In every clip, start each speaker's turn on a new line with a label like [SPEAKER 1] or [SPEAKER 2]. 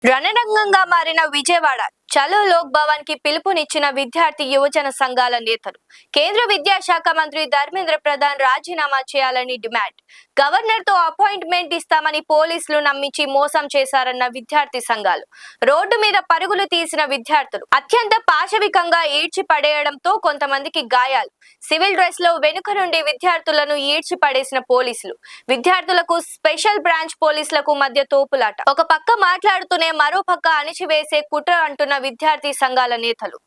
[SPEAKER 1] రణరంగంగా మారిన విజయవాడ చలో లోక్ భవన్ కి పిలుపునిచ్చిన విద్యార్థి యువజన సంఘాల నేతలు. కేంద్ర విద్యాశాఖ మంత్రి ధర్మేంద్ర ప్రధాన్ రాజీనామా చేయాలని డిమాండ్. గవర్నర్ తో అపాయింట్మెంట్ ఇస్తామని పోలీసులు నమ్మించి మోసం చేశారన్న విద్యార్థి సంఘాలు. రోడ్డు మీద పరుగులు తీసిన విద్యార్థులు అత్యంత పాశవికంగా ఈడ్చి పడేయడంతో కొంతమందికి గాయాలు. సివిల్ డ్రెస్ లో వెనుక నుండి విద్యార్థులను ఈడ్చి పడేసిన పోలీసులు. విద్యార్థులకు స్పెషల్ బ్రాంచ్ పోలీసులకు మధ్య తోపులాట. ఒక పక్క మాట్లాడుతూనే మరో పక్క అణిచివేసే కుట్ర అంటున్న విద్యార్థి సంఘాల నేతలు.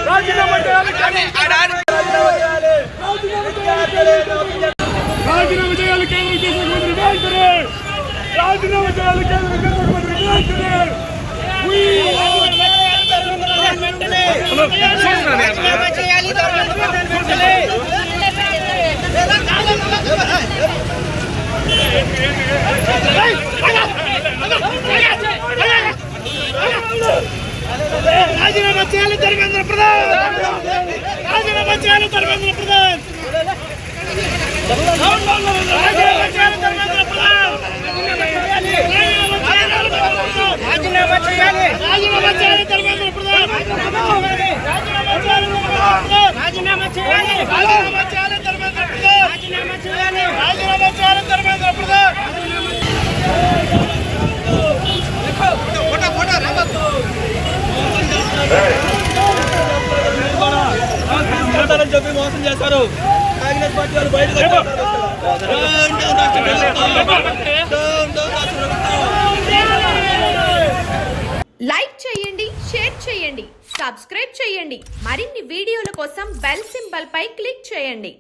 [SPEAKER 2] రాజీనామా చేయాలి ధర్మేంద్ర ప్రధాన్. రాజీనామా చేయాలి ధర్మేంద్ర ప్రధాన్. రాజీనామా చేయాలి ధర్మేంద్ర ప్రధాన్. రాజీనామా చేయాలి. రాజీనామా చేయాలి ధర్మేంద్ర ప్రధాన్. రాజీనామా చేయాలి. రాజీనామా చేయాలి. రాజీనామా చేయాలి ధర్మేంద్ర ప్రధాన్. రాజీనామా చేయాలి. రాజీనామా చేయాలి ధర్మేంద్ర ప్రధాన్. చెప్పి మోసం చేశారు. కాంగ్రెస్ పార్టీ వాళ్ళు బయట
[SPEAKER 3] లైక్ చేయండి, షేర్ చేయండి, సబ్స్క్రైబ్ చేయండి. మరిన్ని వీడియోల కోసం బెల్ సింబల్ పై క్లిక్ చేయండి.